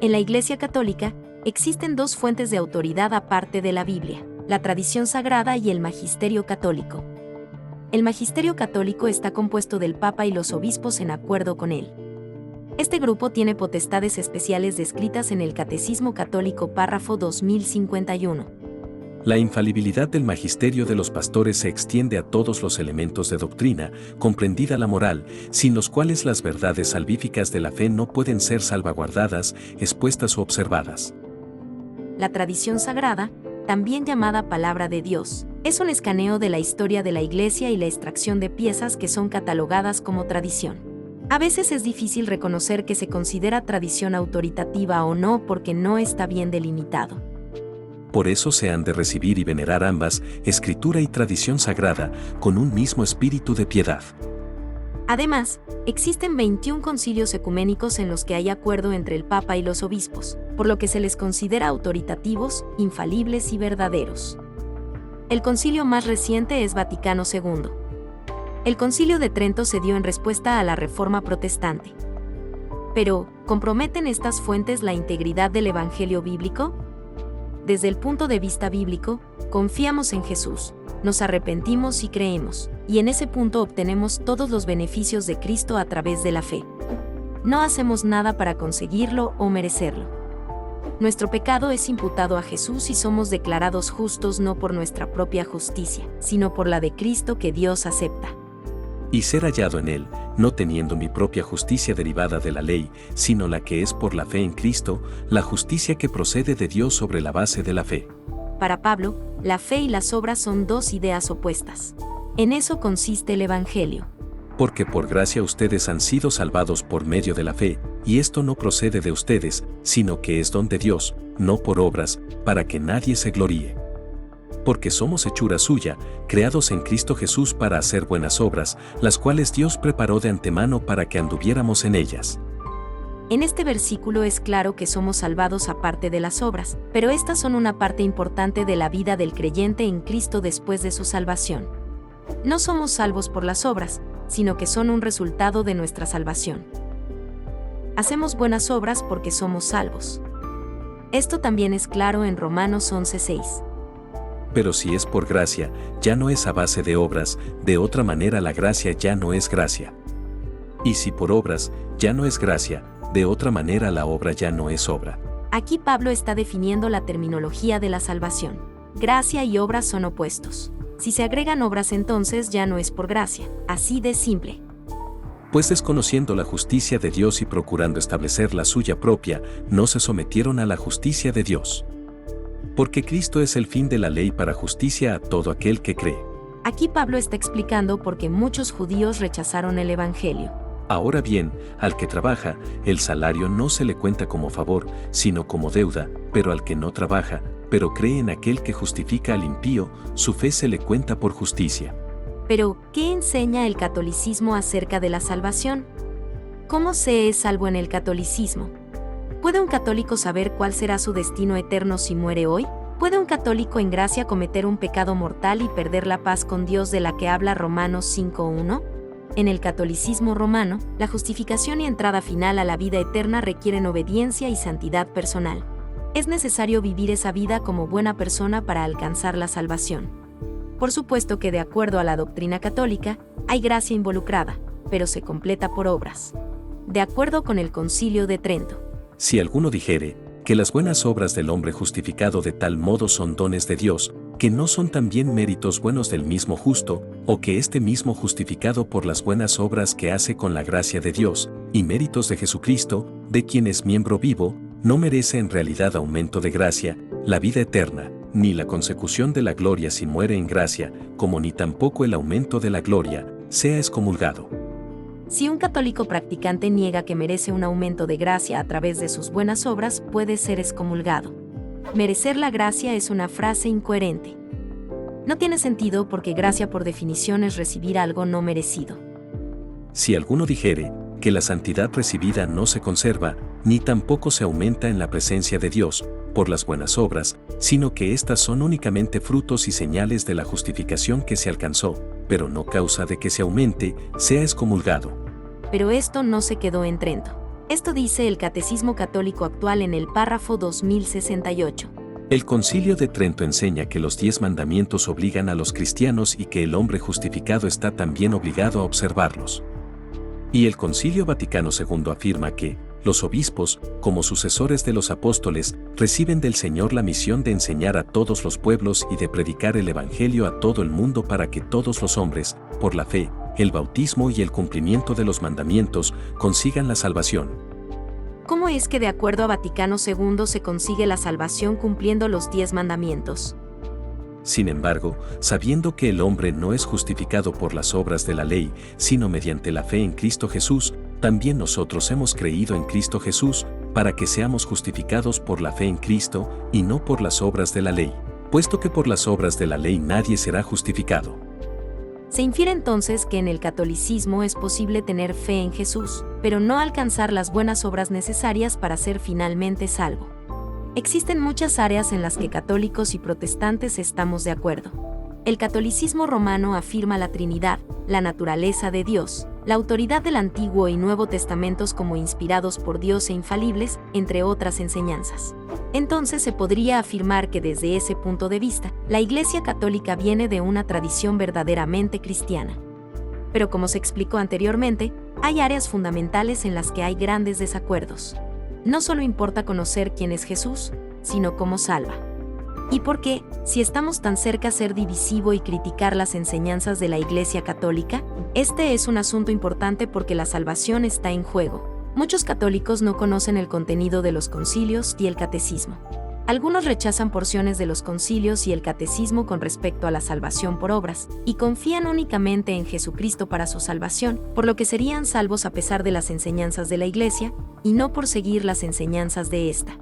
En la Iglesia Católica, existen dos fuentes de autoridad aparte de la Biblia: la tradición sagrada y el magisterio católico. El magisterio católico está compuesto del Papa y los obispos en acuerdo con él. Este grupo tiene potestades especiales descritas en el Catecismo Católico párrafo 2051. La infalibilidad del magisterio de los pastores se extiende a todos los elementos de doctrina, comprendida la moral, sin los cuales las verdades salvíficas de la fe no pueden ser salvaguardadas, expuestas o observadas. La tradición sagrada, también llamada palabra de Dios, es un escaneo de la historia de la Iglesia y la extracción de piezas que son catalogadas como tradición. A veces es difícil reconocer que se considera tradición autoritativa o no porque no está bien delimitado. Por eso se han de recibir y venerar ambas, escritura y tradición sagrada, con un mismo espíritu de piedad. Además, existen 21 concilios ecuménicos en los que hay acuerdo entre el Papa y los obispos, por lo que se les considera autoritativos, infalibles y verdaderos. El concilio más reciente es Vaticano II. El Concilio de Trento se dio en respuesta a la Reforma Protestante. Pero, ¿comprometen estas fuentes la integridad del Evangelio bíblico? Desde el punto de vista bíblico, confiamos en Jesús, nos arrepentimos y creemos, y en ese punto obtenemos todos los beneficios de Cristo a través de la fe. No hacemos nada para conseguirlo o merecerlo. Nuestro pecado es imputado a Jesús y somos declarados justos no por nuestra propia justicia, sino por la de Cristo que Dios acepta. Y ser hallado en él, no teniendo mi propia justicia derivada de la ley, sino la que es por la fe en Cristo, la justicia que procede de Dios sobre la base de la fe. Para Pablo, la fe y las obras son dos ideas opuestas. En eso consiste el Evangelio. Porque por gracia ustedes han sido salvados por medio de la fe, y esto no procede de ustedes, sino que es don de Dios, no por obras, para que nadie se gloríe. Porque somos hechura suya, creados en Cristo Jesús para hacer buenas obras, las cuales Dios preparó de antemano para que anduviéramos en ellas. En este versículo es claro que somos salvados aparte de las obras, pero estas son una parte importante de la vida del creyente en Cristo después de su salvación. No somos salvos por las obras, sino que son un resultado de nuestra salvación. Hacemos buenas obras porque somos salvos. Esto también es claro en Romanos 11:6. Pero si es por gracia, ya no es a base de obras, de otra manera la gracia ya no es gracia. Y si por obras, ya no es gracia, de otra manera la obra ya no es obra. Aquí Pablo está definiendo la terminología de la salvación. Gracia y obras son opuestos. Si se agregan obras entonces ya no es por gracia, así de simple. Pues desconociendo la justicia de Dios y procurando establecer la suya propia, no se sometieron a la justicia de Dios. Porque Cristo es el fin de la ley para justicia a todo aquel que cree. Aquí Pablo está explicando por qué muchos judíos rechazaron el Evangelio. Ahora bien, al que trabaja, el salario no se le cuenta como favor, sino como deuda, pero al que no trabaja, pero cree en aquel que justifica al impío, su fe se le cuenta por justicia. Pero, ¿qué enseña el catolicismo acerca de la salvación? ¿Cómo se es salvo en el catolicismo? ¿Puede un católico saber cuál será su destino eterno si muere hoy? ¿Puede un católico en gracia cometer un pecado mortal y perder la paz con Dios de la que habla Romanos 5:1? En el catolicismo romano, la justificación y entrada final a la vida eterna requieren obediencia y santidad personal. Es necesario vivir esa vida como buena persona para alcanzar la salvación. Por supuesto que de acuerdo a la doctrina católica, hay gracia involucrada, pero se completa por obras. De acuerdo con el Concilio de Trento. Si alguno dijere que las buenas obras del hombre justificado de tal modo son dones de Dios, que no son también méritos buenos del mismo justo, o que este mismo justificado por las buenas obras que hace con la gracia de Dios, y méritos de Jesucristo, de quien es miembro vivo, no merece en realidad aumento de gracia, la vida eterna, ni la consecución de la gloria si muere en gracia, como ni tampoco el aumento de la gloria, sea excomulgado. Si un católico practicante niega que merece un aumento de gracia a través de sus buenas obras, puede ser excomulgado. Merecer la gracia es una frase incoherente. No tiene sentido porque gracia por definición es recibir algo no merecido. Si alguno dijere que la santidad recibida no se conserva, ni tampoco se aumenta en la presencia de Dios, por las buenas obras, sino que éstas son únicamente frutos y señales de la justificación que se alcanzó, pero no causa de que se aumente, sea excomulgado. Pero esto no se quedó en Trento. Esto dice el Catecismo Católico actual en el párrafo 2068. El Concilio de Trento enseña que los 10 mandamientos obligan a los cristianos y que el hombre justificado está también obligado a observarlos. Y el Concilio Vaticano II afirma que los obispos, como sucesores de los apóstoles, reciben del Señor la misión de enseñar a todos los pueblos y de predicar el Evangelio a todo el mundo para que todos los hombres, por la fe, el bautismo y el cumplimiento de los mandamientos, consigan la salvación. ¿Cómo es que de acuerdo a Vaticano II se consigue la salvación cumpliendo los 10 mandamientos? Sin embargo, sabiendo que el hombre no es justificado por las obras de la ley, sino mediante la fe en Cristo Jesús, también nosotros hemos creído en Cristo Jesús, para que seamos justificados por la fe en Cristo y no por las obras de la ley, puesto que por las obras de la ley nadie será justificado. Se infiere entonces que en el catolicismo es posible tener fe en Jesús, pero no alcanzar las buenas obras necesarias para ser finalmente salvo. Existen muchas áreas en las que católicos y protestantes estamos de acuerdo. El catolicismo romano afirma la Trinidad, la naturaleza de Dios, la autoridad del Antiguo y Nuevo Testamentos como inspirados por Dios e infalibles, entre otras enseñanzas. Entonces se podría afirmar que desde ese punto de vista, la Iglesia Católica viene de una tradición verdaderamente cristiana. Pero como se explicó anteriormente, hay áreas fundamentales en las que hay grandes desacuerdos. No solo importa conocer quién es Jesús, sino cómo salva. ¿Y por qué, si estamos tan cerca, ser divisivo y criticar las enseñanzas de la Iglesia Católica? Este es un asunto importante porque la salvación está en juego. Muchos católicos no conocen el contenido de los concilios y el catecismo. Algunos rechazan porciones de los concilios y el catecismo con respecto a la salvación por obras, y confían únicamente en Jesucristo para su salvación, por lo que serían salvos a pesar de las enseñanzas de la Iglesia, y no por seguir las enseñanzas de esta.